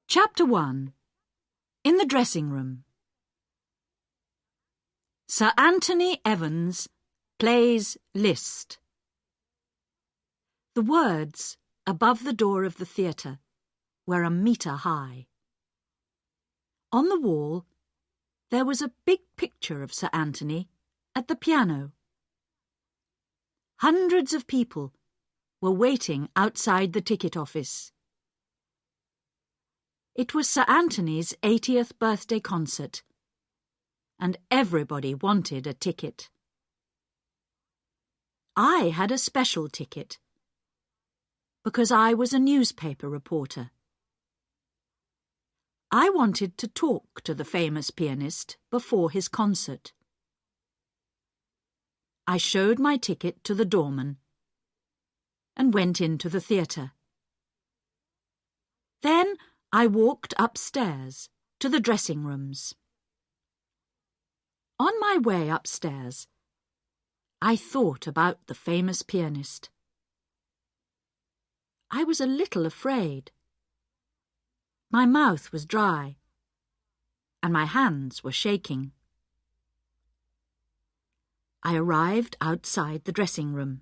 Chapter 1. In the Dressing Room. Sir Anthony Evans plays Liszt. The words above the door of the theatre were a metre high. On the wall there was a big picture of Sir Anthony at the piano. Hundreds of people were waiting outside the ticket office. It was Sir Anthony's 80th birthday concert, and everybody wanted a ticket. I had a special ticket, because I was a newspaper reporter. I wanted to talk to the famous pianist before his concert. I showed my ticket to the doorman and went into the theatre. Then I walked upstairs to the dressing rooms. On my way upstairs, I thought about the famous pianist. I was a little afraid. My mouth was dry, and my hands were shaking. I arrived outside the dressing room.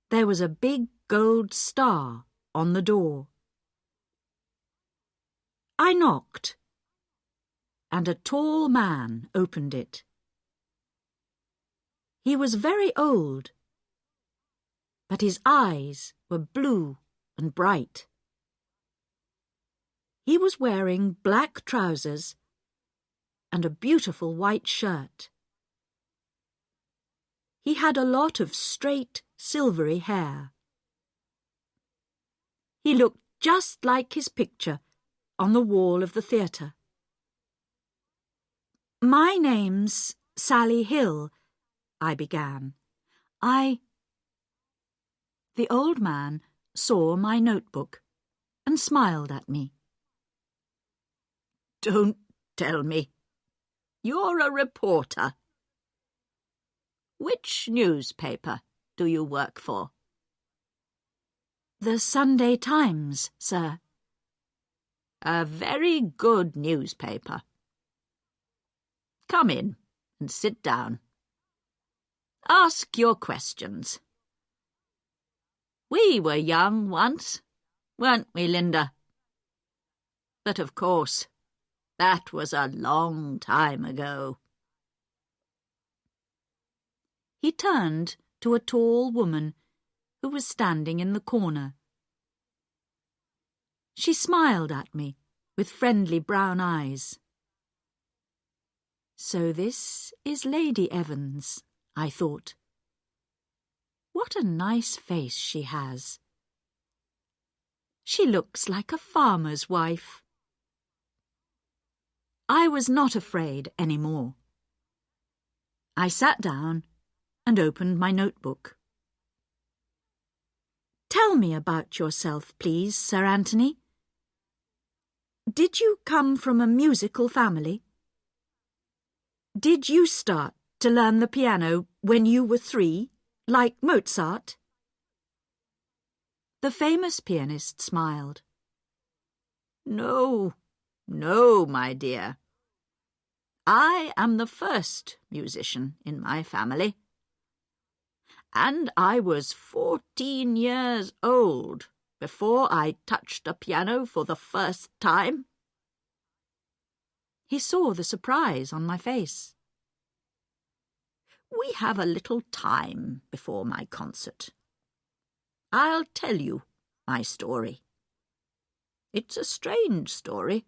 There was a big gold star on the door. I knocked, and a tall man opened it. He was very old, but his eyes were blue and bright. He was wearing black trousers and a beautiful white shirt. He had a lot of straight, silvery hair. He looked just like his picture on the wall of the theatre. "My name's Sally Hill," I began. The old man saw my notebook and smiled at me. "Don't tell me. You're a reporter. Which newspaper do you work for?" "The Sunday Times, sir." "A very good newspaper. Come in and sit down. Ask your questions. We were young once, weren't we, Linda? But of course, that was a long time ago." He turned to a tall woman who was standing in the corner. She smiled at me with friendly brown eyes. "So this is Lady Evans," I thought. "What a nice face she has. She looks like a farmer's wife." I was not afraid any more. I sat down and opened my notebook. "Tell me about yourself, please, Sir Anthony. Did you come from a musical family? Did you start to learn the piano when you were 3, like Mozart?" The famous pianist smiled. No, my dear. I am the first musician in my family. And I was 14 years old before I touched a piano for the first time." He saw the surprise on my face. "We have a little time before my concert. I'll tell you my story. It's a strange story,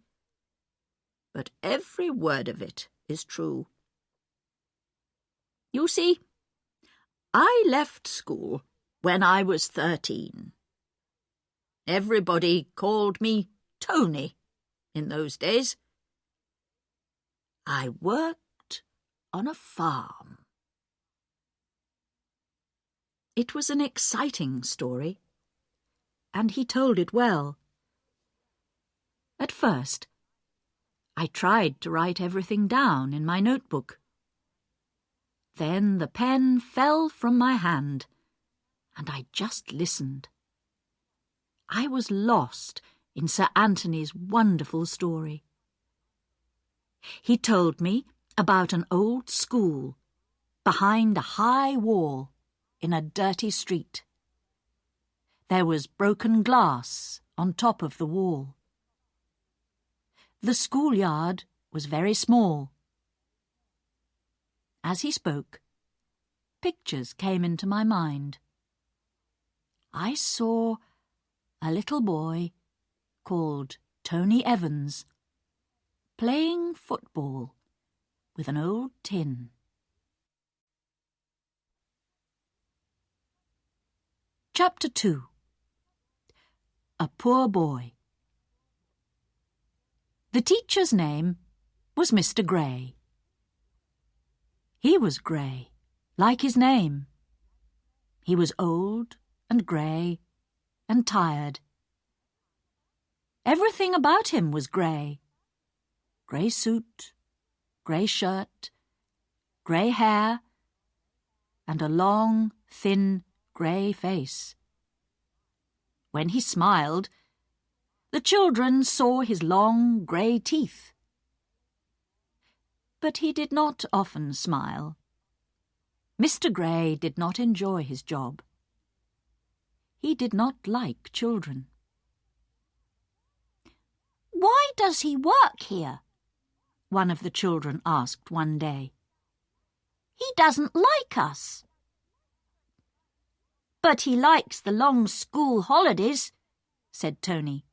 but every word of it is true. You see, I left school when I was 13. Everybody called me Tony in those days. I worked on a farm." It was an exciting story, and he told it well. At first, I tried to write everything down in my notebook. Then the pen fell from my hand, and I just listened. I was lost in Sir Anthony's wonderful story. He told me about an old school behind a high wall in a dirty street. There was broken glass on top of the wall. The schoolyard was very small. As he spoke, pictures came into my mind. I saw a little boy called Tony Evans playing football with an old tin. Chapter 2. A Poor Boy. The teacher's name was Mr. Gray. He was grey, like his name. He was old and grey and tired. Everything about him was grey. Grey suit, grey shirt, grey hair, and a long, thin, grey face. When he smiled, the children saw his long, grey teeth. But he did not often smile. Mr. Gray did not enjoy his job. He did not like children. "Why does he work here?" one of the children asked one day. "He doesn't like us." "But he likes the long school holidays," said Tony.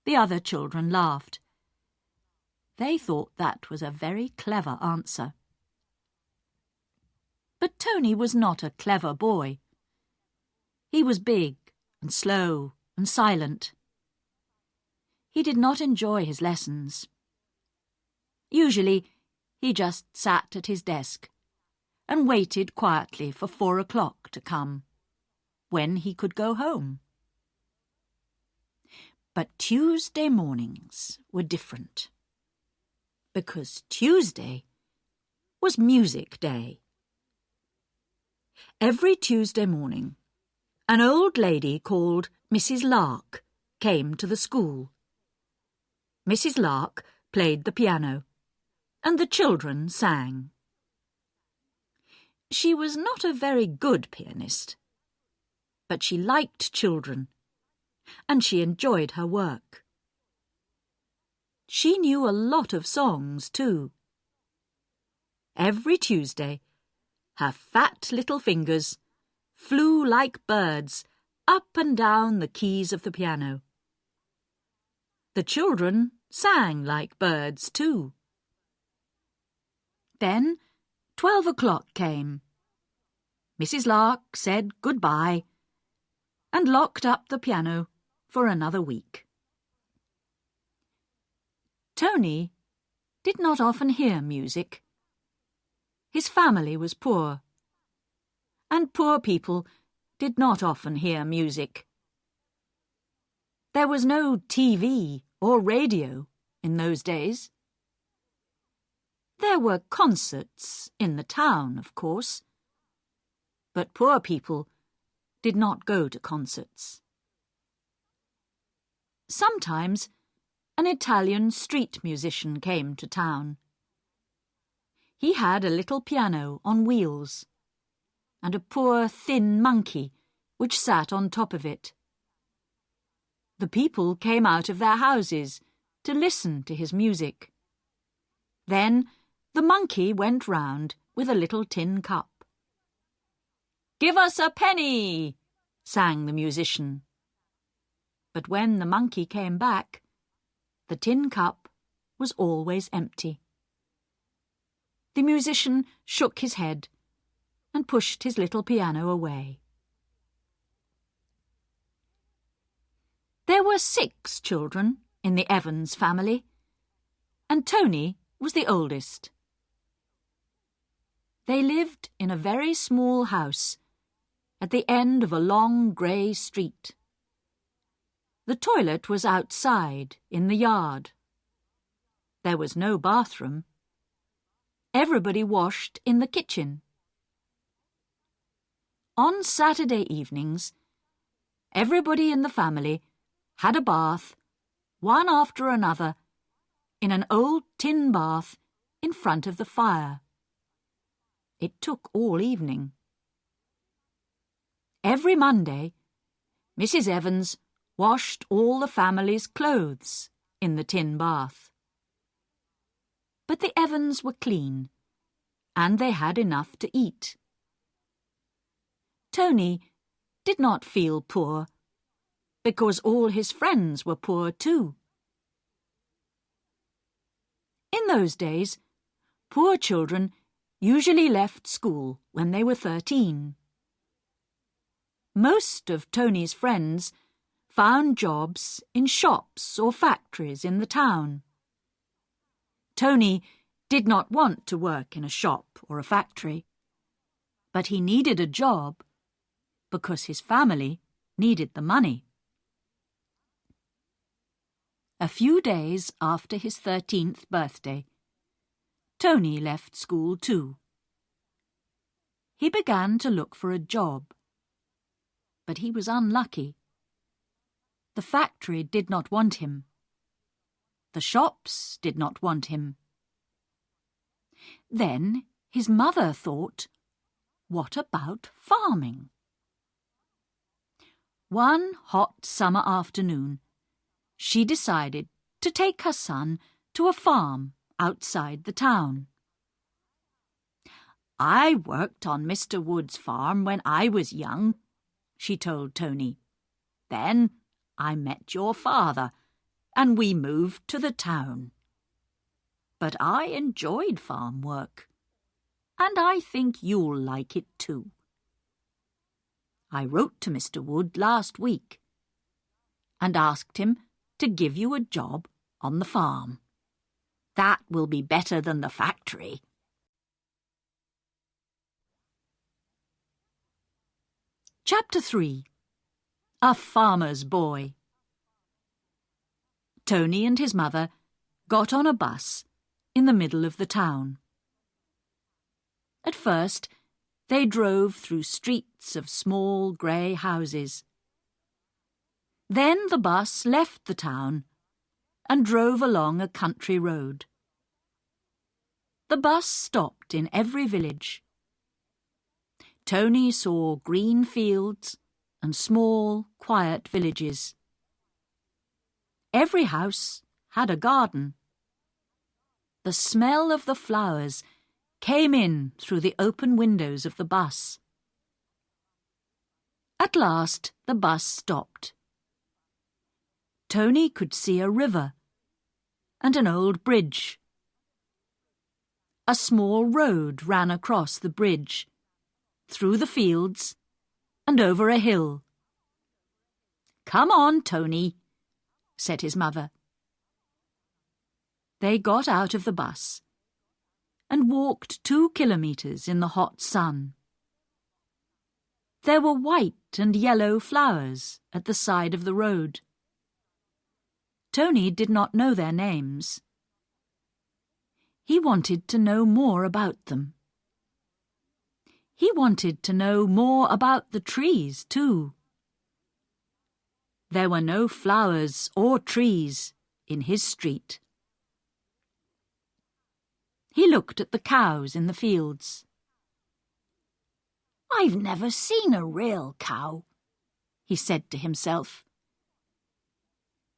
The other children laughed. They thought that was a very clever answer. But Tony was not a clever boy. He was big and slow and silent. He did not enjoy his lessons. Usually, he just sat at his desk and waited quietly for 4 o'clock to come, when he could go home. But Tuesday mornings were different, because Tuesday was music day. Every Tuesday morning, an old lady called Mrs. Lark came to the school. Mrs. Lark played the piano, and the children sang. She was not a very good pianist, but she liked children, and she enjoyed her work. She knew a lot of songs, too. Every Tuesday, her fat little fingers flew like birds up and down the keys of the piano. The children sang like birds, too. Then 12 o'clock came. Mrs. Lark said goodbye and locked up the piano for another week. Tony did not often hear music. His family was poor, and poor people did not often hear music. There was no TV or radio in those days. There were concerts in the town, of course, but poor people did not go to concerts. Sometimes an Italian street musician came to town. He had a little piano on wheels, and a poor thin monkey which sat on top of it. The people came out of their houses to listen to his music. Then the monkey went round with a little tin cup. "Give us a penny," sang the musician. But when the monkey came back, the tin cup was always empty. The musician shook his head and pushed his little piano away. There were 6 children in the Evans family, and Tony was the oldest. They lived in a very small house at the end of a long grey street. The toilet was outside in the yard. There was no bathroom. Everybody washed in the kitchen. On Saturday evenings, everybody in the family had a bath, one after another, in an old tin bath in front of the fire. It took all evening. Every Monday, Mrs. Evans washed all the family's clothes in the tin bath. But the Evans were clean, and they had enough to eat. Tony did not feel poor, because all his friends were poor too. In those days, poor children usually left school when they were 13. Most of Tony's friends found jobs in shops or factories in the town. Tony did not want to work in a shop or a factory, but he needed a job because his family needed the money. A few days after his 13th birthday, Tony left school too. He began to look for a job, but he was unlucky. The factory did not want him. The shops did not want him. Then his mother thought, what about farming? One hot summer afternoon, she decided to take her son to a farm outside the town. "I worked on Mr. Wood's farm when I was young," she told Tony. "Then I met your father, and we moved to the town. But I enjoyed farm work, and I think you'll like it too. I wrote to Mr. Wood last week and asked him to give you a job on the farm. That will be better than the factory." Chapter 3. A Farmer's Boy. Tony and his mother got on a bus in the middle of the town. At first, they drove through streets of small grey houses. Then the bus left the town and drove along a country road. The bus stopped in every village. Tony saw green fields and small, quiet villages. Every house had a garden. The smell of the flowers came in through the open windows of the bus. At last the bus stopped. Tony could see a river and an old bridge. A small road ran across the bridge, through the fields and over a hill. "Come on, Tony," said his mother. They got out of the bus and walked 2 kilometres in the hot sun. There were white and yellow flowers at the side of the road. Tony did not know their names. He wanted to know more about them. He wanted to know more about the trees, too. There were no flowers or trees in his street. He looked at the cows in the fields. "I've never seen a real cow," he said to himself.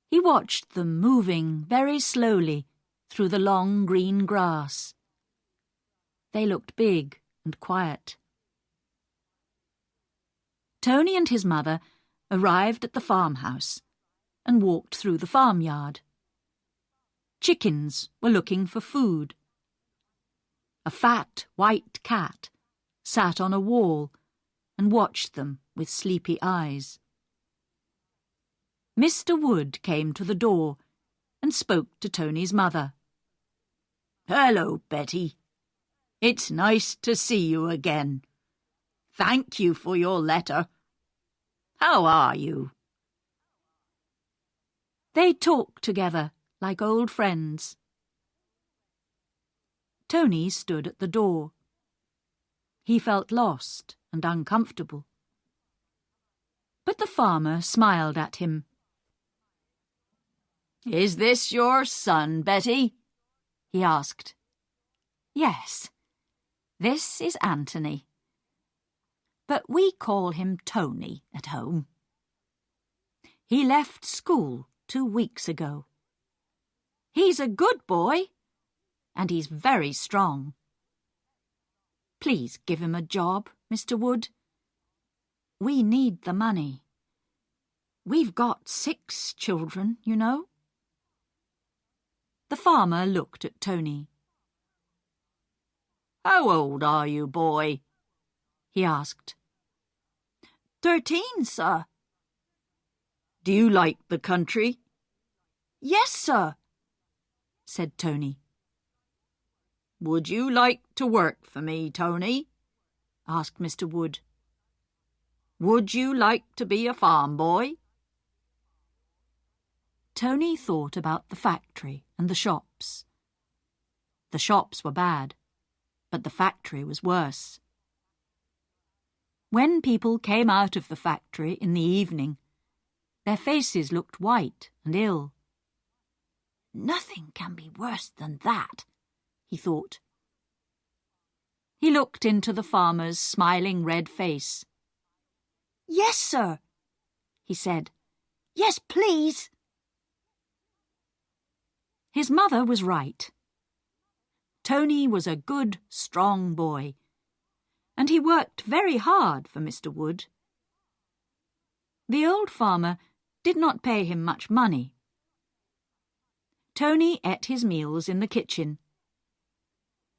He watched them moving very slowly through the long green grass. They looked big and quiet. Tony and his mother arrived at the farmhouse and walked through the farmyard. Chickens were looking for food. A fat white cat sat on a wall and watched them with sleepy eyes. Mr. Wood came to the door and spoke to Tony's mother. "Hello, Betty. It's nice to see you again. Thank you for your letter. How are you?" They talked together like old friends. Tony stood at the door. He felt lost and uncomfortable. But the farmer smiled at him. "Is this your son, Betty?" he asked. "Yes, this is Anthony, but we call him Tony at home. He left school 2 weeks ago. He's a good boy, and he's very strong. Please give him a job, Mr. Wood. We need the money. We've got 6 children, you know." The farmer looked at Tony. "How old are you, boy?" he asked. 13, sir." "Do you like the country?" "Yes, sir," said Tony. "Would you like to work for me, Tony?" asked Mr. Wood. "Would you like to be a farm boy?" Tony thought about the factory and the shops. The shops were bad, but the factory was worse. When people came out of the factory in the evening, their faces looked white and ill. "Nothing can be worse than that," he thought. He looked into the farmer's smiling red face. "Yes, sir," he said. "Yes, please." His mother was right. Tony was a good, strong boy, and he worked very hard for Mr. Wood. The old farmer did not pay him much money. Tony ate his meals in the kitchen,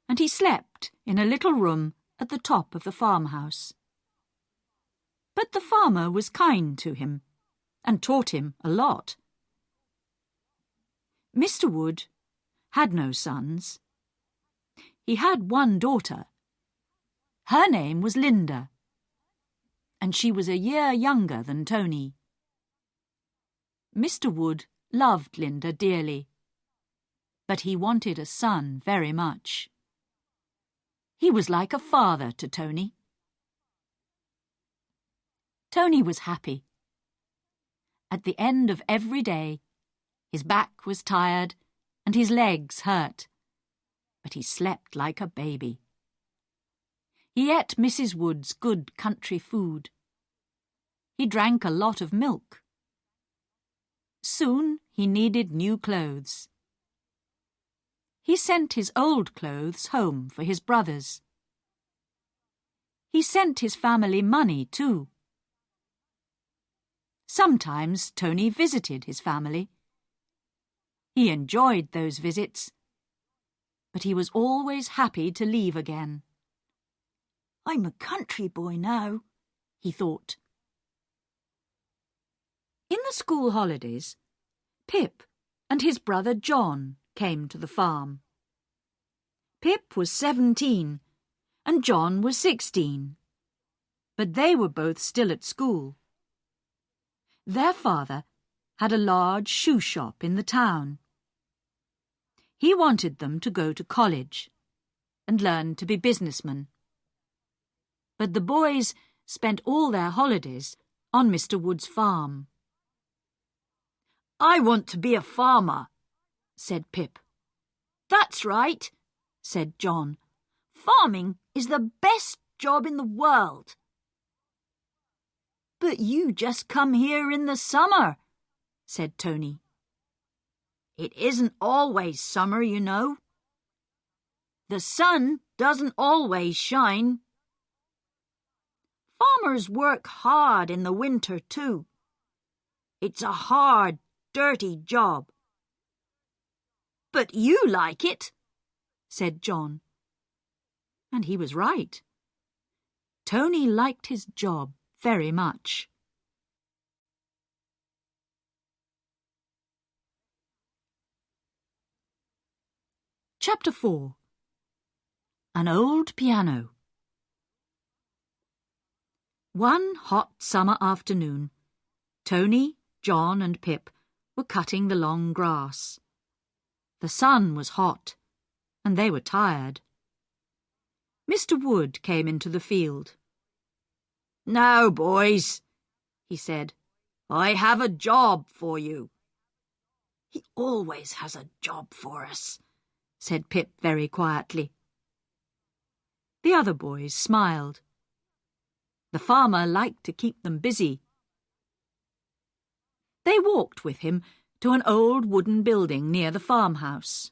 and he slept in a little room at the top of the farmhouse. But the farmer was kind to him and taught him a lot. Mr. Wood had no sons. He had one daughter. Her name was Linda, and she was a year younger than Tony. Mr. Wood loved Linda dearly, but he wanted a son very much. He was like a father to Tony. Tony was happy. At the end of every day, his back was tired and his legs hurt, but he slept like a baby. He ate Mrs. Wood's good country food. He drank a lot of milk. Soon he needed new clothes. He sent his old clothes home for his brothers. He sent his family money too. Sometimes Tony visited his family. He enjoyed those visits, but he was always happy to leave again. "I'm a country boy now," he thought. In the school holidays, Pip and his brother John came to the farm. Pip was 17 and John was 16, but they were both still at school. Their father had a large shoe shop in the town. He wanted them to go to college and learn to be businessmen. But the boys spent all their holidays on Mr. Wood's farm. "I want to be a farmer," said Pip. "That's right," said John. "Farming is the best job in the world." "But you just come here in the summer," said Tony. "It isn't always summer, you know. The sun doesn't always shine. Farmers work hard in the winter too. It's a hard, dirty job." "But you like it," said John. And he was right. Tony liked his job very much. Chapter 4. An Old Piano. One hot summer afternoon, Tony, John and Pip were cutting the long grass. The sun was hot, and they were tired. Mr. Wood came into the field. "Now, boys," he said. "I have a job for you." "He always has a job for us," said Pip very quietly. The other boys smiled. The farmer liked to keep them busy. They walked with him to an old wooden building near the farmhouse.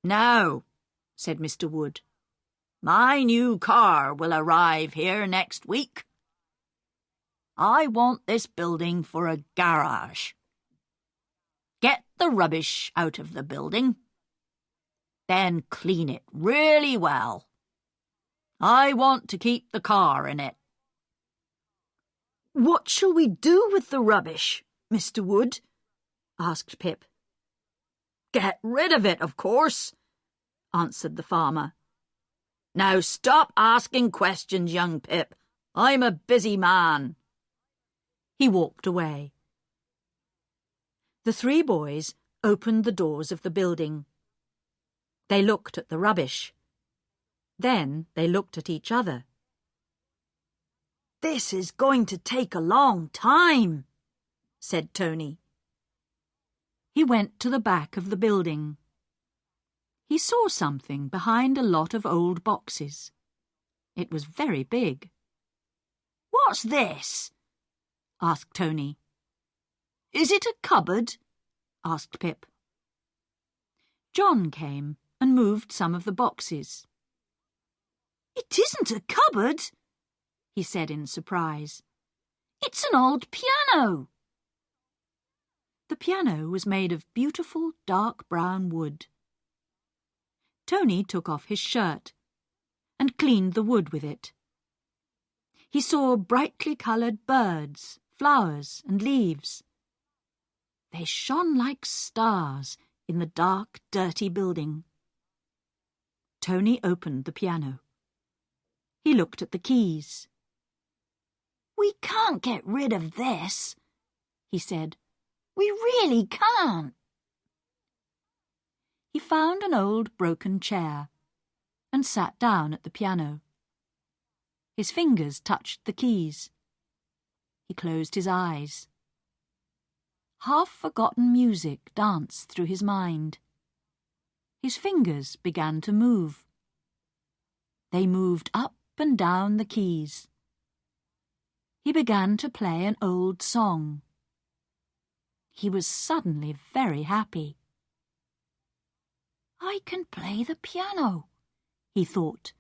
"Now," said Mr. Wood, "my new car will arrive here next week. I want this building for a garage. Get the rubbish out of the building, then clean it really well. I want to keep the car in it." "What shall we do with the rubbish, Mr. Wood?" asked Pip. "Get rid of it, of course," answered the farmer. "Now stop asking questions, young Pip. I'm a busy man." He walked away. The three boys opened the doors of the building. They looked at the rubbish. Then they looked at each other. "This is going to take a long time," said Tony. He went to the back of the building. He saw something behind a lot of old boxes. It was very big. "What's this?" asked Tony. "Is it a cupboard?" asked Pip. John came and moved some of the boxes. "It isn't a cupboard," he said in surprise. "It's an old piano." The piano was made of beautiful dark brown wood. Tony took off his shirt and cleaned the wood with it. He saw brightly coloured birds, flowers and leaves. They shone like stars in the dark, dirty building. Tony opened the piano. He looked at the keys. "We can't get rid of this," he said. "We really can't." He found an old broken chair and sat down at the piano. His fingers touched the keys. He closed his eyes. Half-forgotten music danced through his mind. His fingers began to move. They moved up and down the keys. He began to play an old song. He was suddenly very happy. "I can play the piano," he thought.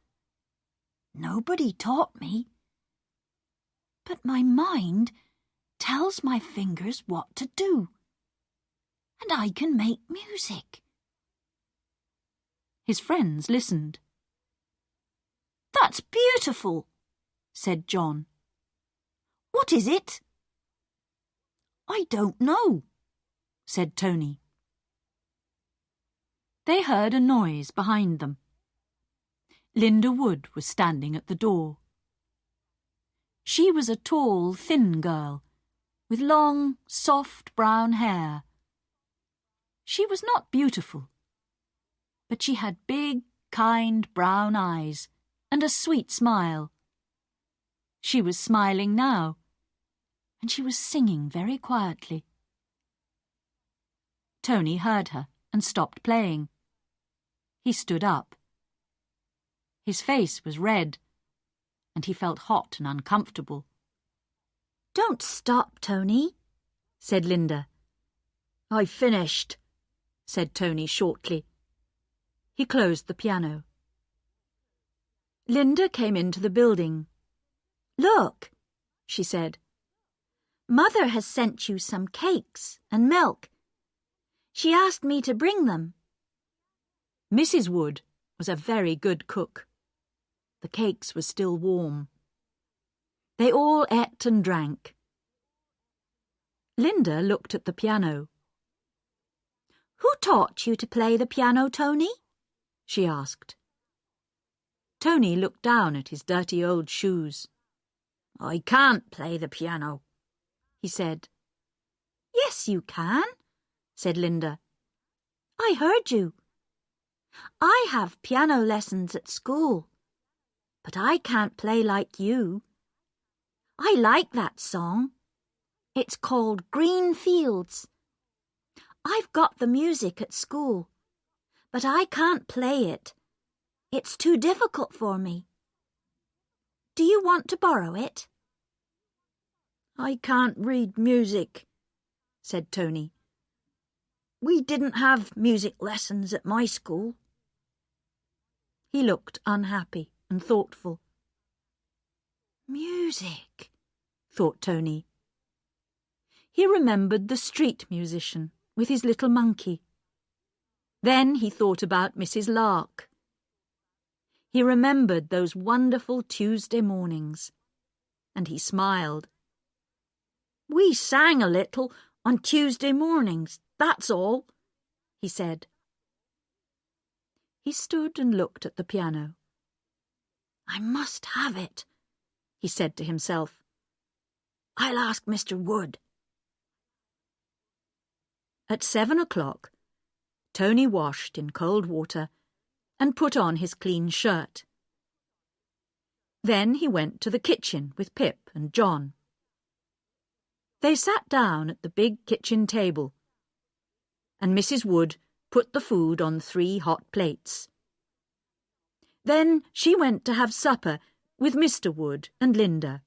"Nobody taught me. But my mind tells my fingers what to do, and I can make music." His friends listened. "That's beautiful," said John. "What is it?" "I don't know," said Tony. They heard a noise behind them. Linda Wood was standing at the door. She was a tall, thin girl, with long, soft brown hair. She was not beautiful, but she had big, kind brown eyes and a sweet smile. She was smiling now, and she was singing very quietly. Tony heard her and stopped playing. He stood up. His face was red, and he felt hot and uncomfortable. "Don't stop, Tony," said Linda. "I've finished," said Tony shortly. He closed the piano. Linda came into the building. "Look," she said. "Mother has sent you some cakes and milk. She asked me to bring them." Mrs. Wood was a very good cook. The cakes were still warm. They all ate and drank. Linda looked at the piano. "Who taught you to play the piano, Tony?" she asked. Tony looked down at his dirty old shoes. "I can't play the piano," he said. "Yes, you can," said Linda. "I heard you. I have piano lessons at school, but I can't play like you. I like that song. It's called Green Fields. I've got the music at school, but I can't play it. It's too difficult for me. Do you want to borrow it? I can't read music, said Tony. We didn't have music lessons at my school. He looked unhappy and thoughtful. Music, thought Tony. He remembered the street musician with his little monkey. Then he thought about Mrs. Lark. He remembered those wonderful Tuesday mornings, and he smiled. We sang a little on Tuesday mornings, that's all, he said. He stood and looked at the piano. I must have it, he said to himself. I'll ask Mr. Wood. At 7 o'clock, Tony washed in cold water and put on his clean shirt. Then he went to the kitchen with Pip and John. They sat down at the big kitchen table, and Mrs. Wood put the food on 3 hot plates. Then she went to have supper with Mr. Wood and Linda.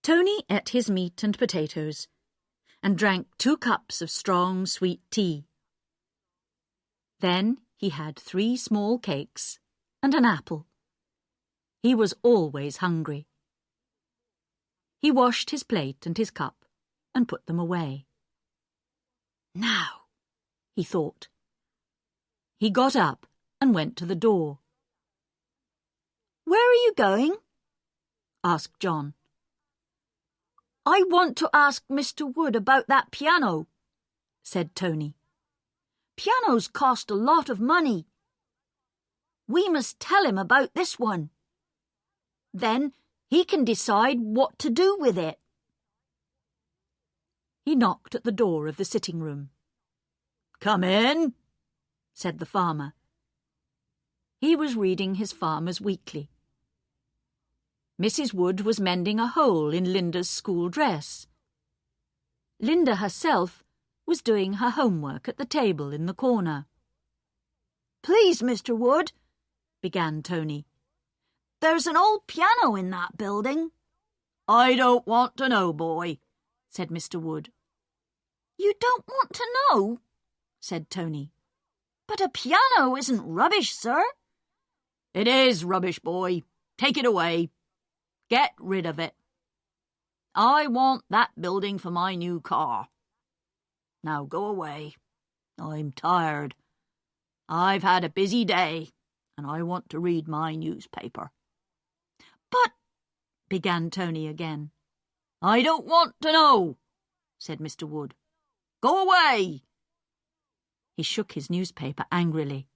Tony ate his meat and potatoes and drank 2 cups of strong sweet tea. Then he had 3 small cakes and an apple. He was always hungry. He washed his plate and his cup and put them away. Now, he thought. He got up and went to the door. Where are you going? asked John. I want to ask Mr. Wood about that piano, said Tony. Pianos cost a lot of money. We must tell him about this one. Then he can decide what to do with it. He knocked at the door of the sitting room. Come in, said the farmer. He was reading his Farmer's Weekly. Mrs. Wood was mending a hole in Linda's school dress. Linda herself was doing her homework at the table in the corner. Please, Mr. Wood, began Tony. There's an old piano in that building. I don't want to know, boy, said Mr. Wood. You don't want to know? Said Tony. But a piano isn't rubbish, sir. It is rubbish, boy. Take it away. Get rid of it. I want that building for my new car. Now go away. I'm tired. I've had a busy day, and I want to read my newspaper. But, began Tony again. I don't want to know, said Mr. Wood. Go away. He shook his newspaper angrily.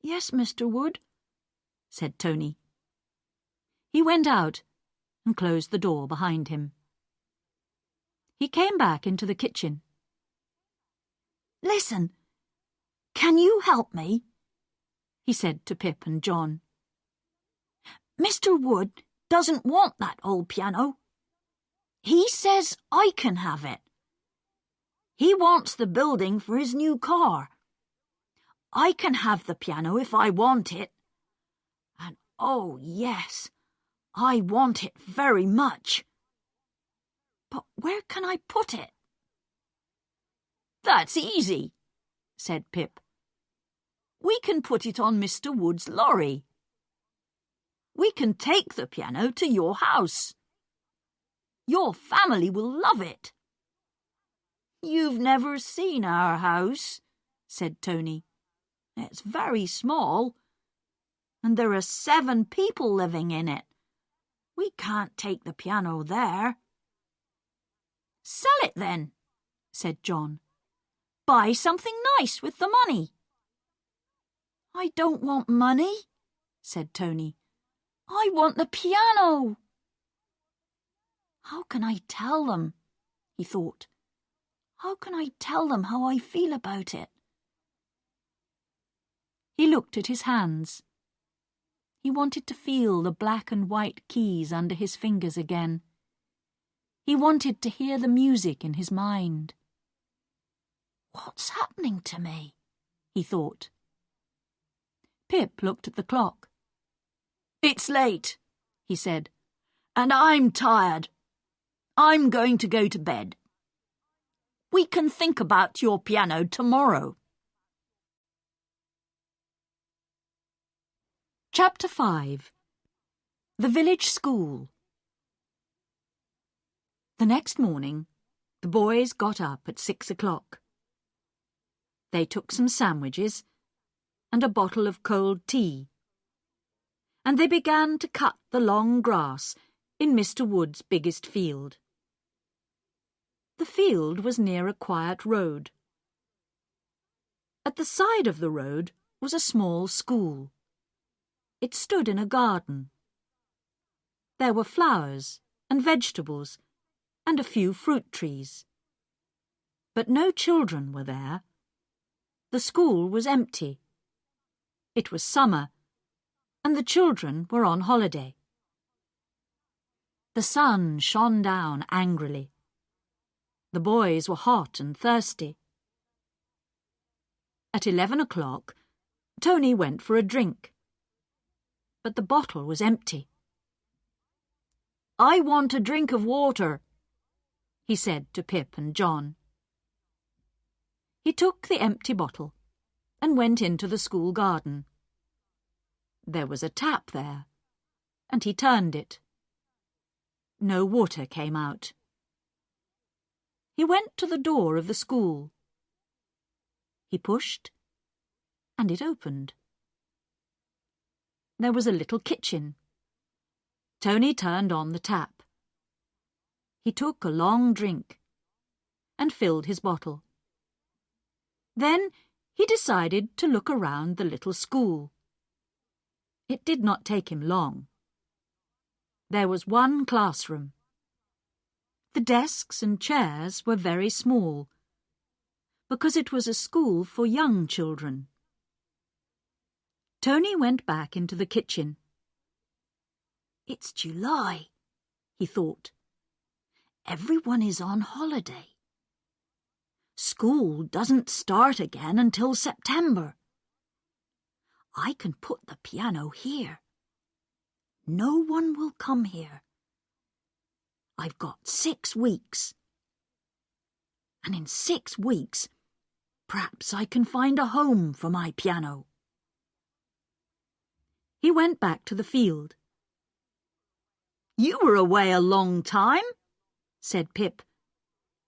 Yes, Mr. Wood, said Tony. He went out and closed the door behind him. He came back into the kitchen. Listen, can you help me? He said to Pip and John. Mr. Wood doesn't want that old piano. He says I can have it. He wants the building for his new car. I can have the piano if I want it. And oh, yes, I want it very much. But where can I put it? That's easy, said Pip. We can put it on Mr. Wood's lorry. We can take the piano to your house. Your family will love it. You've never seen our house, said Tony. It's very small, and there are 7 people living in it. We can't take the piano there. Sell it then, said John. Buy something nice with the money. I don't want money, said Tony. I want the piano. How can I tell them? He thought. How can I tell them how I feel about it? He looked at his hands. He wanted to feel the black and white keys under his fingers again. He wanted to hear the music in his mind. "What's happening to me?" he thought. Pip looked at the clock. "It's late," he said, "and I'm tired. I'm going to go to bed. We can think about your piano tomorrow." Chapter 5. The Village School. The next morning, the boys got up at 6 o'clock. They took some sandwiches and a bottle of cold tea, and they began to cut the long grass in Mr. Wood's biggest field. The field was near a quiet road. At the side of the road was a small school. It stood in a garden. There were flowers and vegetables and a few fruit trees. But no children were there. The school was empty. It was summer, and the children were on holiday. The sun shone down angrily. The boys were hot and thirsty. At 11 o'clock, Tony went for a drink. But the bottle was empty. "I want a drink of water," he said to Pip and John. He took the empty bottle and went into the school garden. There was a tap there, and he turned it. No water came out. He went to the door of the school. He pushed, and it opened. There was a little kitchen. Tony turned on the tap. He took a long drink and filled his bottle. Then he decided to look around the little school. It did not take him long. There was one classroom. The desks and chairs were very small, because it was a school for young children. Tony went back into the kitchen. "It's July," he thought. "Everyone is on holiday. School doesn't start again until September. I can put the piano here. No one will come here. I've got 6 weeks. And in 6 weeks, perhaps I can find a home for my piano." He went back to the field. "You were away a long time," said Pip.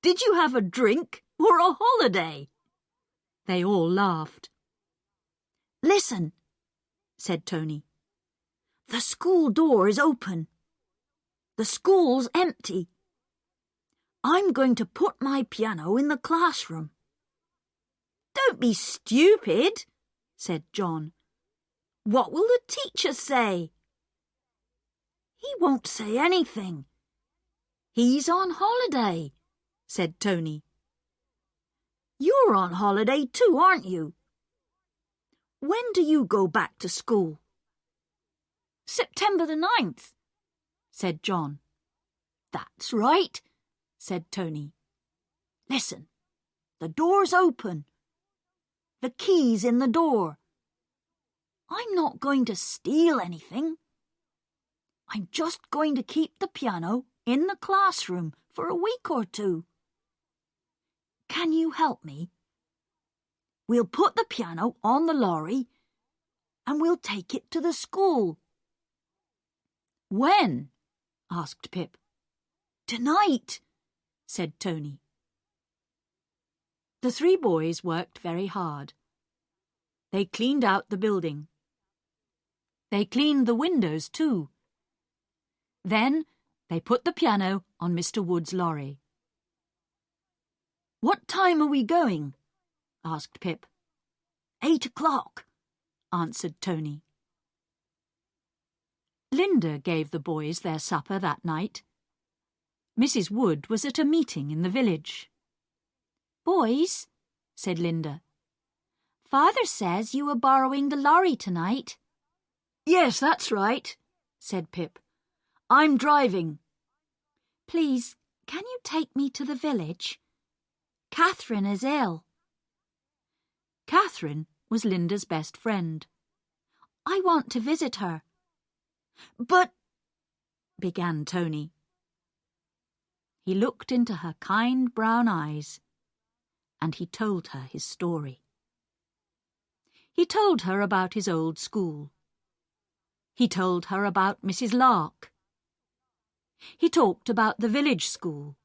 "Did you have a drink or a holiday?" They all laughed. "Listen," said Tony. "The school door is open. The school's empty. I'm going to put my piano in the classroom." "Don't be stupid," said John. "What will the teacher say?" "He won't say anything. He's on holiday," said Tony. "You're on holiday too, aren't you? When do you go back to school?" "September the 9th, said John. "That's right," said Tony. "Listen, the door's open. The key's in the door. I'm not going to steal anything. I'm just going to keep the piano in the classroom for a week or 2. Can you help me? We'll put the piano on the lorry and we'll take it to the school." "When?" asked Pip. "Tonight," said Tony. The 3 boys worked very hard. They cleaned out the building. They cleaned the windows too. Then they put the piano on Mr. Wood's lorry. "What time are we going?" asked Pip. 8 o'clock, answered Tony. Linda gave the boys their supper that night. Mrs. Wood was at a meeting in the village. "Boys," said Linda, "Father says you are borrowing the lorry tonight." Yes, that's right, said Pip. I'm driving. Please, can you take me to the village? Catherine is ill. Catherine was Linda's best friend. I want to visit her. But, began Tony. He looked into her kind brown eyes, and he told her his story. He told her about his old school. He told her about Mrs. Lark. He talked about the village school,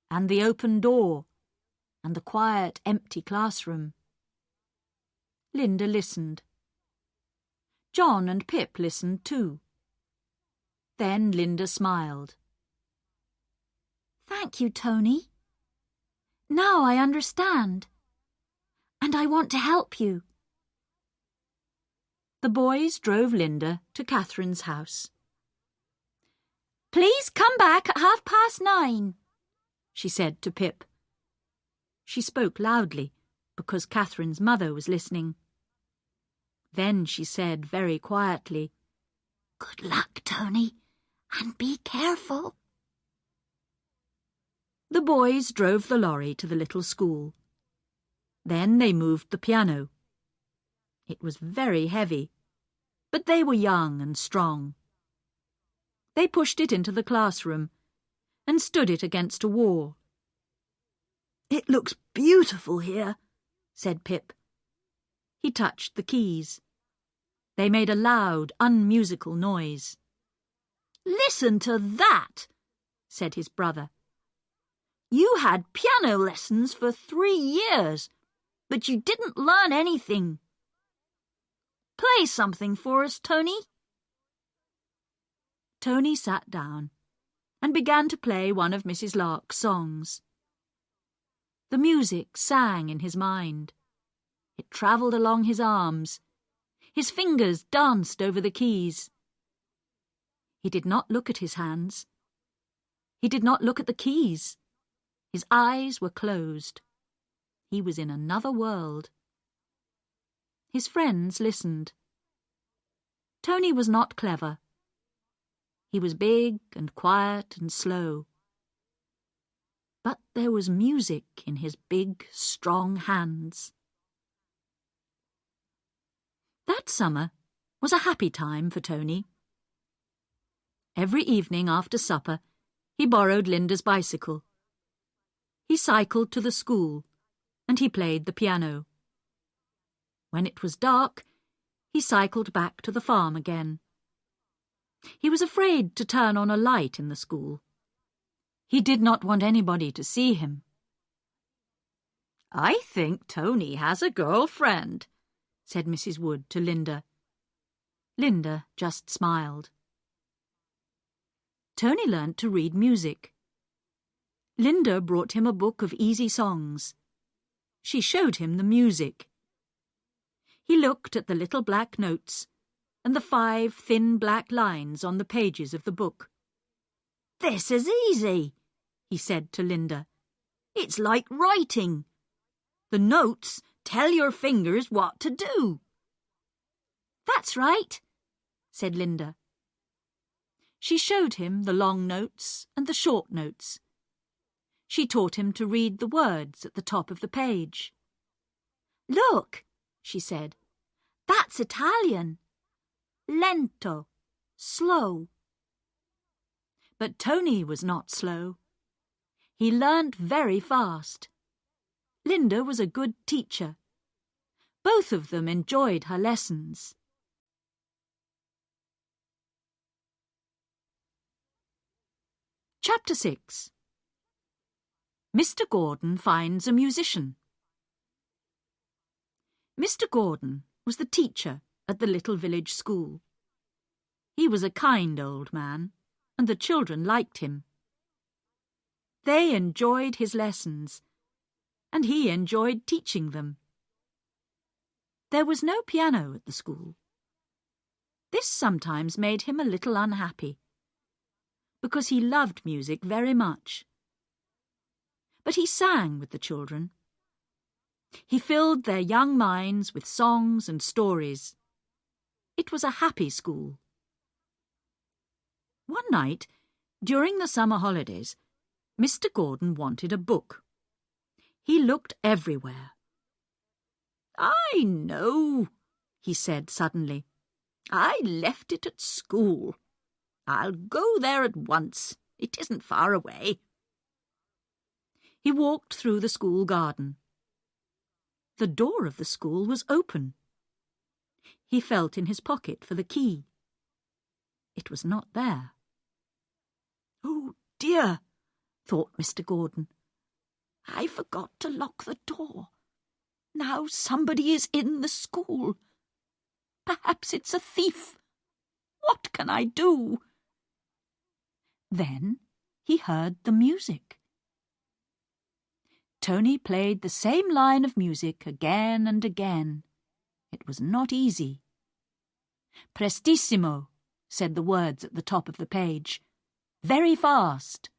and the open door, and the quiet, empty classroom. Linda listened. John and Pip listened too. Then Linda smiled. Thank you, Tony. Now I understand. And I want to help you. The boys drove Linda to Catherine's house. Please come back at 9:30, she said to Pip. She spoke loudly because Catherine's mother was listening. Then she said very quietly, Good luck, Tony, and be careful. The boys drove the lorry to the little school. Then they moved the piano. It was very heavy, but they were young and strong. They pushed it into the classroom and stood it against a wall. It looks beautiful here, said Pip. He touched the keys. They made a loud, unmusical noise. Listen to that, said his brother. You had piano lessons for 3 years, but you didn't learn anything. Play something for us, Tony. Tony sat down and began to play one of Mrs. Lark's songs. The music sang in his mind. It travelled along his arms. His fingers danced over the keys. He did not look at his hands. He did not look at the keys. His eyes were closed. He was in another world. His friends listened. Tony was not clever. He was big and quiet and slow. But there was music in his big, strong hands. That summer was a happy time for Tony. Every evening after supper, he borrowed Linda's bicycle. He cycled to the school, and he played the piano. When it was dark, he cycled back to the farm again. He was afraid to turn on a light in the school. He did not want anybody to see him. I think Tony has a girlfriend, said Mrs. Wood to Linda. Linda just smiled. Tony learnt to read music. Linda brought him a book of easy songs. She showed him the music. He looked at the little black notes and the 5 thin black lines on the pages of the book. This is easy, he said to Linda. It's like writing. The notes tell your fingers what to do. That's right, said Linda. She showed him the long notes and the short notes. She taught him to read the words at the top of the page. Look, she said, that's Italian. Lento, slow. But Tony was not slow. He learnt very fast. Linda was a good teacher. Both of them enjoyed her lessons. Chapter 6. Mr. Gordon finds a musician. Mr. Gordon was the teacher at the little village school. He was a kind old man, and the children liked him. They enjoyed his lessons, and he enjoyed teaching them. There was no piano at the school. This sometimes made him a little unhappy, because he loved music very much. But he sang with the children. He filled their young minds with songs and stories. It was a happy school. One night, during the summer holidays, Mr. Gordon wanted a book. He looked everywhere. "I know," he said suddenly. "I left it at school. I'll go there at once. It isn't far away." He walked through the school garden. The door of the school was open. He felt in his pocket for the key. It was not there. "Oh dear," thought Mr. Gordon. "I forgot to lock the door. Now somebody is in the school. Perhaps it's a thief. What can I do?" Then he heard the music. Tony played the same line of music again and again. It was not easy. "Prestissimo," said the words at the top of the page. "Very fast."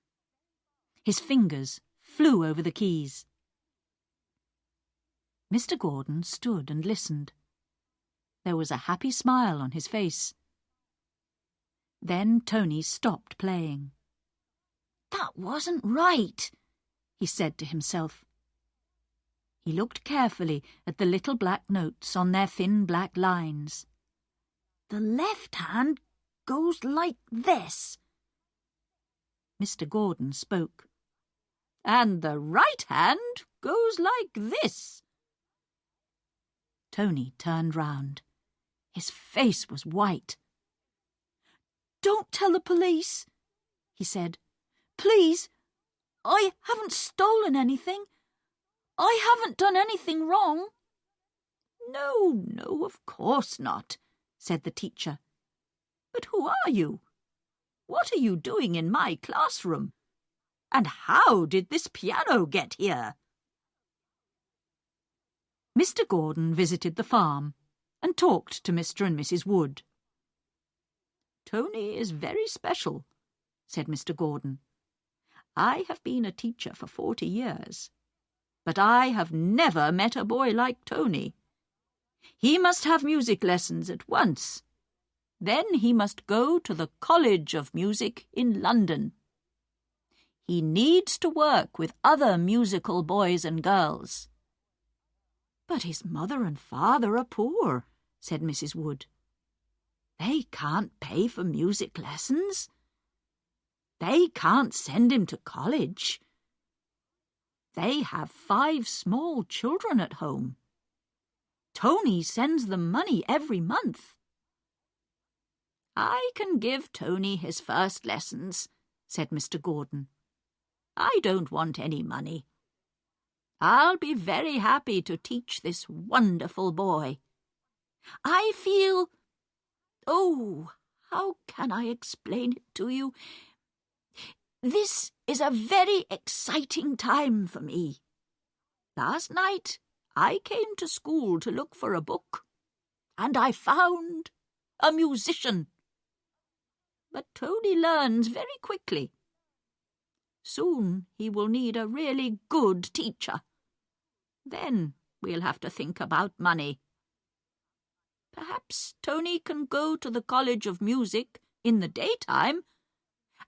His fingers flew over the keys. Mr. Gordon stood and listened. There was a happy smile on his face. Then Tony stopped playing. "That wasn't right," he said to himself. He looked carefully at the little black notes on their thin black lines. "The left hand goes like this." Mr. Gordon spoke. "And the right hand goes like this." Tony turned round. His face was white. "Don't tell the police," he said. "Please, I haven't stolen anything. I haven't done anything wrong." No, of course not," said the teacher. "But who are you? What are you doing in my classroom? And how did this piano get here?" Mr. Gordon visited the farm and talked to Mr. and Mrs. Wood. "Tony is very special," said Mr. Gordon. "I have been a teacher for 40 years, but I have never met a boy like Tony. He must have music lessons at once. Then he must go to the College of Music in London. He needs to work with other musical boys and girls." "But his mother and father are poor," said Mrs. Wood. "They can't pay for music lessons. They can't send him to college. They have 5 small children at home. Tony sends them money every month." "I can give Tony his first lessons," said Mr. Gordon. "I don't want any money. I'll be very happy to teach this wonderful boy. I feel... Oh, how can I explain it to you? This is a very exciting time for me. Last night I came to school to look for a book, and I found a musician. But Tony learns very quickly. Soon he will need a really good teacher. Then we'll have to think about money. Perhaps Tony can go to the College of Music in the daytime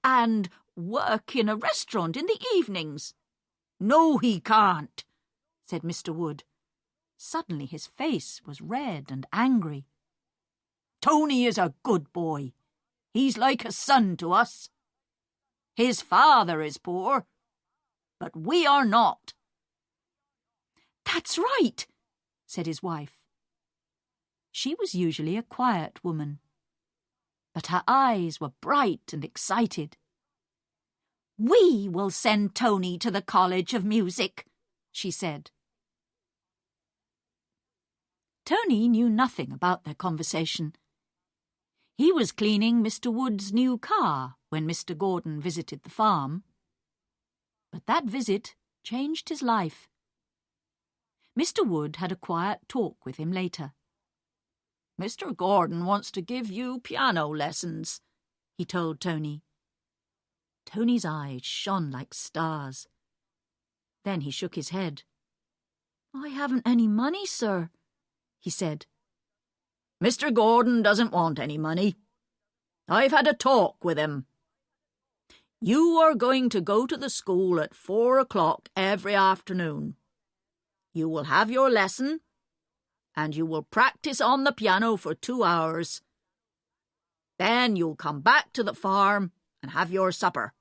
and work in a restaurant in the evenings." "No, he can't," said Mr. Wood. Suddenly his face was red and angry. "Tony is a good boy. He's like a son to us. His father is poor, but we are not." "That's right," said his wife. She was usually a quiet woman, but her eyes were bright and excited. "We will send Tony to the College of Music," she said. Tony knew nothing about their conversation. He was cleaning Mr. Wood's new car when Mr. Gordon visited the farm. But that visit changed his life. Mr. Wood had a quiet talk with him later. "Mr. Gordon wants to give you piano lessons," he told Tony. Tony's eyes shone like stars. Then he shook his head. "I haven't any money, sir," he said. Mr. Gordon doesn't want any money. I've had a talk with him. You are going to go to the school at 4 o'clock every afternoon. You will have your lesson, and you will practice on the piano for 2 hours. Then you'll come back to the farm and have your supper.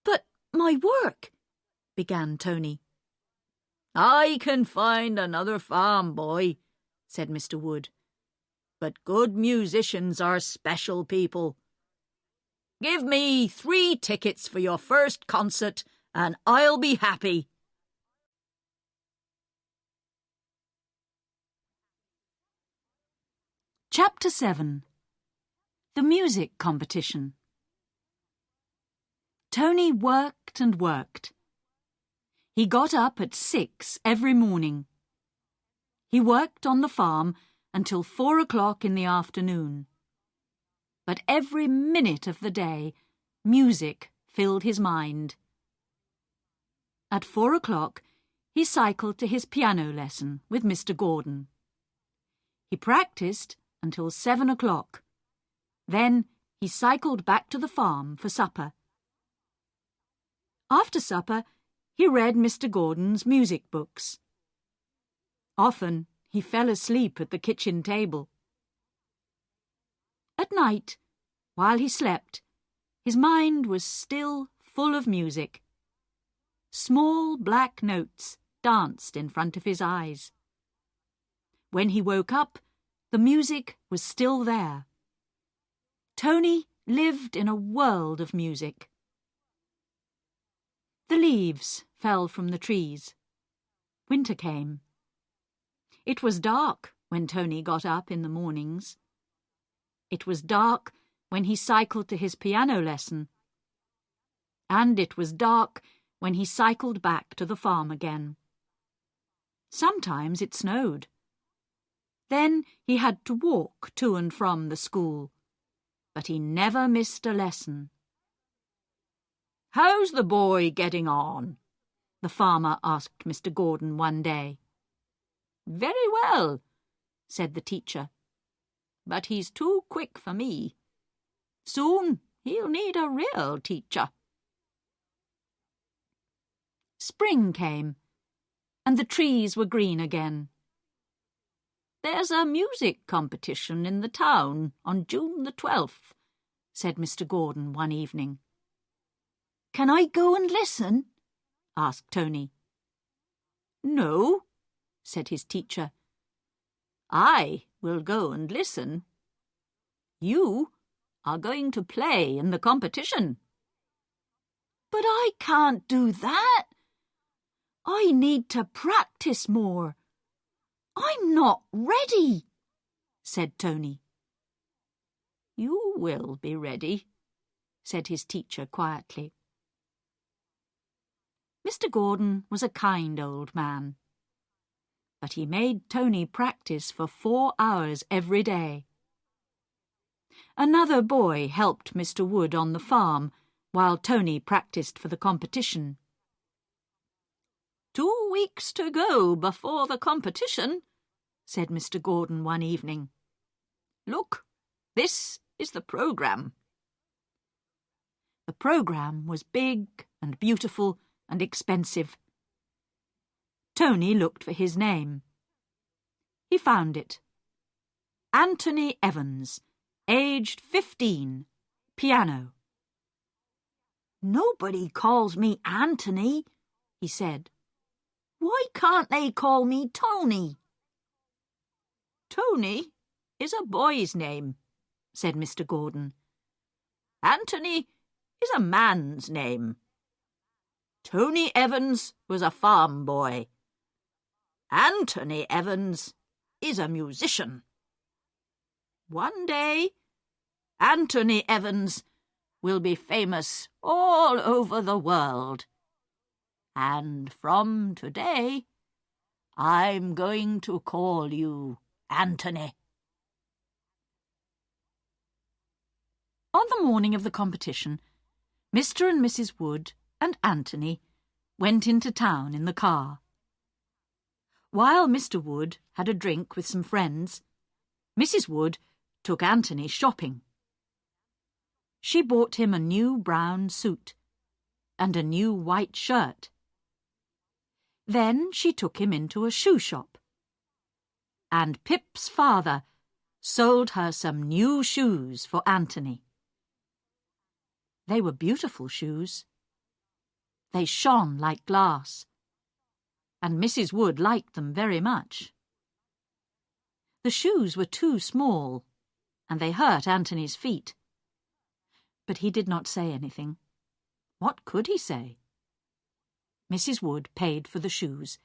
But my work, began Tony. I can find another farm boy, said Mr. Wood. But good musicians are special people. Give me 3 tickets for your first concert, and I'll be happy. Chapter 7. The Music Competition. Tony worked and worked. He got up at 6 every morning. He worked on the farm until 4 o'clock in the afternoon. But every minute of the day, music filled his mind. At 4 o'clock, he cycled to his piano lesson with Mr. Gordon. He practiced until 7 o'clock. Then he cycled back to the farm for supper. After supper, he read Mr. Gordon's music books. Often he fell asleep at the kitchen table. At night, while he slept, his mind was still full of music. Small black notes danced in front of his eyes. When he woke up, the music was still there. Tony lived in a world of music. The leaves fell from the trees. Winter came. It was dark when Tony got up in the mornings. It was dark when he cycled to his piano lesson. And it was dark when he cycled back to the farm again. Sometimes it snowed. Then he had to walk to and from the school, but he never missed a lesson. How's the boy getting on? The farmer asked Mr. Gordon one day. Very well, said the teacher. But he's too quick for me. Soon he'll need a real teacher. Spring came, and the trees were green again. There's a music competition in the town on June the 12th, said Mr. Gordon one evening. Can I go and listen? Asked Tony. No, said his teacher. I will go and listen. You are going to play in the competition. But I can't do that. I need to practice more. I'm not ready, said Tony. You will be ready, said his teacher quietly. Mr. Gordon was a kind old man, but he made Tony practice for 4 hours every day. Another boy helped Mr. Wood on the farm while Tony practiced for the competition. 2 weeks to go before the competition, said Mr. Gordon one evening. Look, this is the programme. The programme was big and beautiful and expensive. Tony looked for his name. He found it. Anthony Evans, aged 15, piano. Nobody calls me Anthony, he said. Why can't they call me Tony? Tony is a boy's name, said Mr. Gordon. Anthony is a man's name. Tony Evans was a farm boy. Anthony Evans is a musician. One day, Anthony Evans will be famous all over the world. And from today, I'm going to call you Anthony. On the morning of the competition, Mr. and Mrs. Wood and Anthony went into town in the car. While Mr. Wood had a drink with some friends, Mrs. Wood took Anthony shopping. She bought him a new brown suit and a new white shirt. Then she took him into a shoe shop. And Pip's father sold her some new shoes for Anthony. They were beautiful shoes. They shone like glass, and Mrs. Wood liked them very much. The shoes were too small, and they hurt Anthony's feet. But he did not say anything. What could he say? Mrs. Wood paid for the shoes,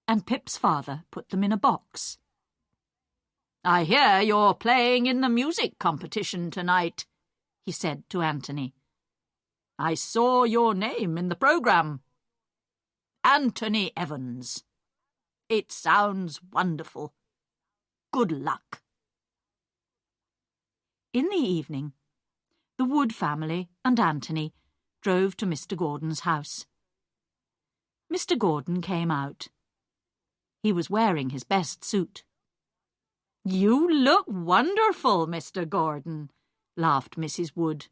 and Pip's father put them in a box. "I hear you're playing in the music competition tonight," he said to Anthony. "I saw your name in the programme. Anthony Evans. It sounds wonderful. Good luck." In the evening, the Wood family and Anthony drove to Mr. Gordon's house. Mr. Gordon came out. He was wearing his best suit. "You look wonderful, Mr. Gordon," laughed Mrs. Wood.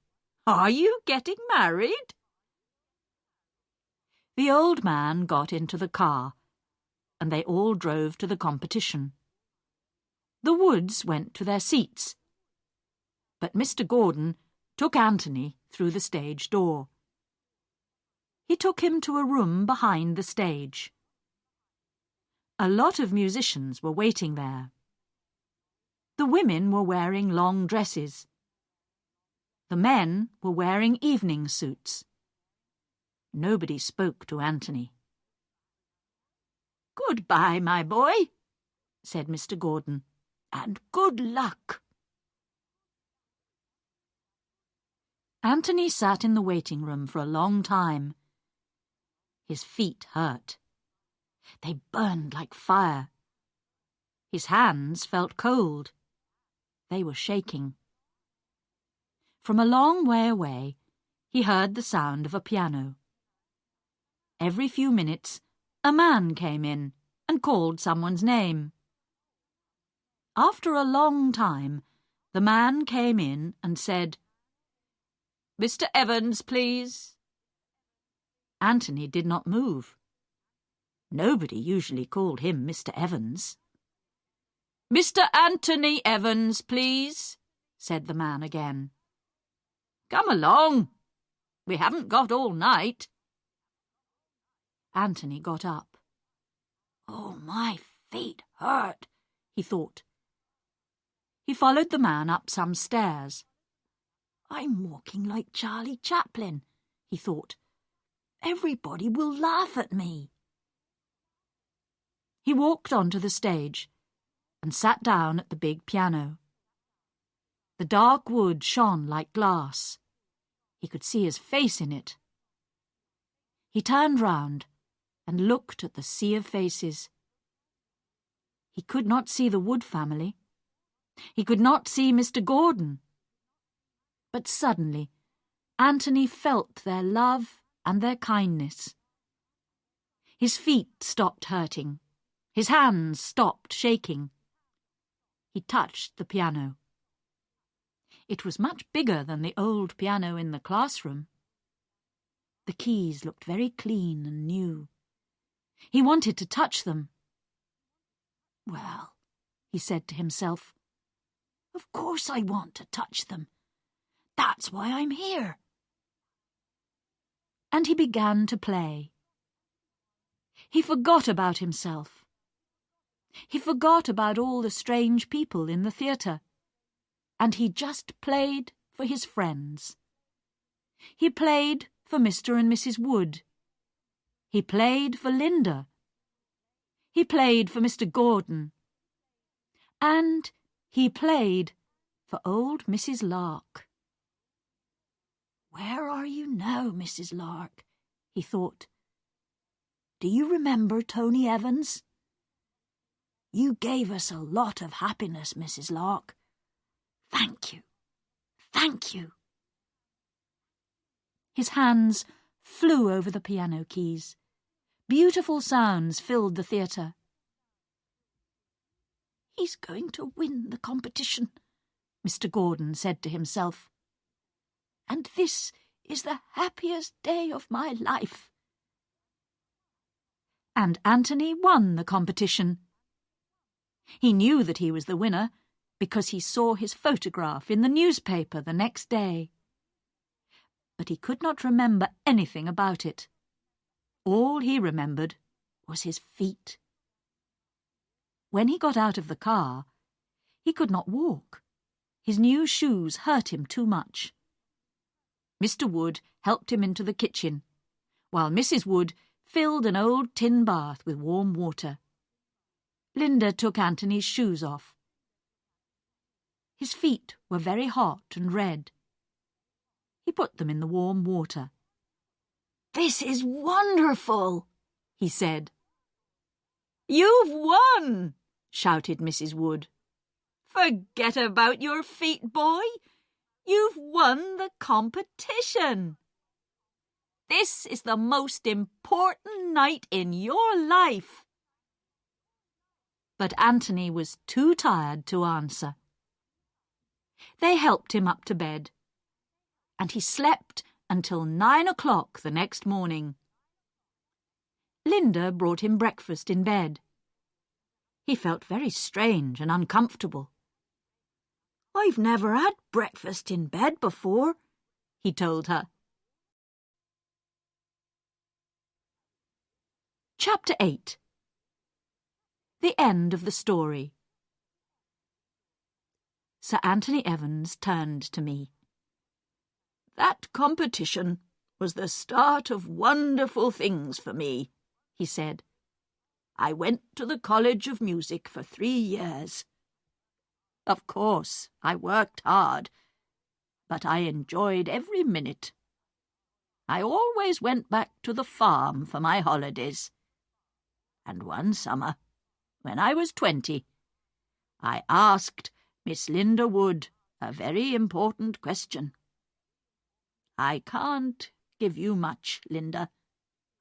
"Are you getting married?" The old man got into the car, and they all drove to the competition. The Woods went to their seats, but Mr. Gordon took Anthony through the stage door. He took him to a room behind the stage. A lot of musicians were waiting there. The women were wearing long dresses. The men were wearing evening suits. Nobody spoke to Anthony. "Goodbye, my boy," said Mr. Gordon, "and good luck." Anthony sat in the waiting room for a long time. His feet hurt. They burned like fire. His hands felt cold. They were shaking. From a long way away, he heard the sound of a piano. Every few minutes, a man came in and called someone's name. After a long time, the man came in and said, "Mr. Evans, please." Anthony did not move. Nobody usually called him Mr. Evans. "Mr. Anthony Evans, please," said the man again. "Come along. We haven't got all night." Anthony got up. "Oh, my feet hurt," he thought. He followed the man up some stairs. "I'm walking like Charlie Chaplin," he thought. "Everybody will laugh at me." He walked onto the stage and sat down at the big piano. The dark wood shone like glass. He could see his face in it. He turned round and looked at the sea of faces. He could not see the Wood family. He could not see Mr. Gordon. But suddenly, Anthony felt their love and their kindness. His feet stopped hurting. His hands stopped shaking. He touched the piano. It was much bigger than the old piano in the classroom. The keys looked very clean and new. He wanted to touch them. "Well," he said to himself, "of course I want to touch them. That's why I'm here." And he began to play. He forgot about himself. He forgot about all the strange people in the theatre, and he just played for his friends. He played for Mr. and Mrs. Wood. He played for Linda. He played for Mr. Gordon. And he played for old Mrs. Lark. "Where are you now, Mrs. Lark?" he thought. "Do you remember Tony Evans? You gave us a lot of happiness, Mrs. Lark. Thank you. Thank you." His hands flew over the piano keys. Beautiful sounds filled the theatre. "He's going to win the competition," Mr. Gordon said to himself. "And this is the happiest day of my life." And Anthony won the competition. He knew that he was the winner because he saw his photograph in the newspaper the next day. But he could not remember anything about it. All he remembered was his feet. When he got out of the car, he could not walk. His new shoes hurt him too much. Mr. Wood helped him into the kitchen, while Mrs. Wood filled an old tin bath with warm water. Linda took Anthony's shoes off. His feet were very hot and red. He put them in the warm water. "This is wonderful," he said. "You've won!" shouted Mrs. Wood. "Forget about your feet, boy. You've won the competition. This is the most important night in your life." But Anthony was too tired to answer. They helped him up to bed, and he slept until 9 o'clock the next morning. Linda brought him breakfast in bed. He felt very strange and uncomfortable. "I've never had breakfast in bed before," he told her. Chapter 8. The end of the story. Sir Anthony Evans turned to me. "That competition was the start of wonderful things for me," he said. "I went to the College of Music for 3 years. Of course, I worked hard, but I enjoyed every minute. I always went back to the farm for my holidays. And one summer, when I was 20, I asked Miss Linda Wood a very important question. 'I can't give you much, Linda,'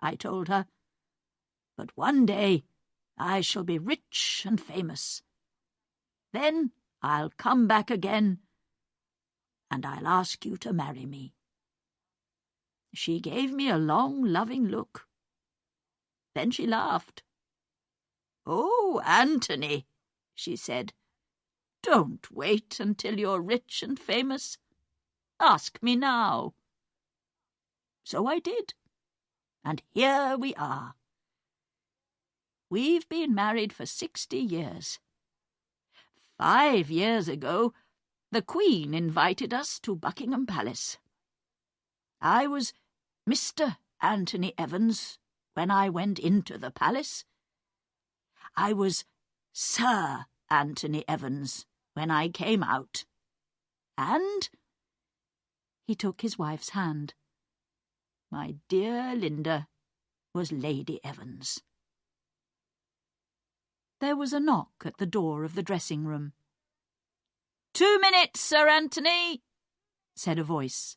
I told her, 'but one day I shall be rich and famous. Then I'll come back again, and I'll ask you to marry me.' She gave me a long, loving look. Then she laughed. 'Oh, Anthony,' she said, 'don't wait until you're rich and famous. Ask me now.' So I did, and here we are. We've been married for 60 years. 5 years ago, the Queen invited us to Buckingham Palace. I was Mr. Anthony Evans when I went into the palace. I was Sir Anthony Evans when I came out. And," he took his wife's hand, "my dear Linda was Lady Evans." There was a knock at the door of the dressing-room. "2 minutes, Sir Anthony," said a voice.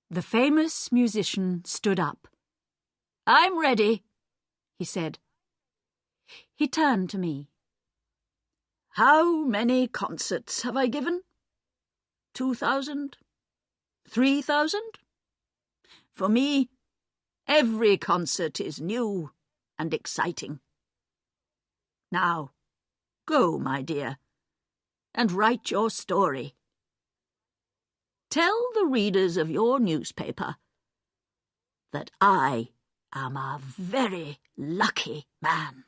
The famous musician stood up. "I'm ready," he said. He turned to me. "How many concerts have I given? 2,000? 3,000? For me, every concert is new and exciting. Now, go, my dear, and write your story. Tell the readers of your newspaper that I am a very lucky man."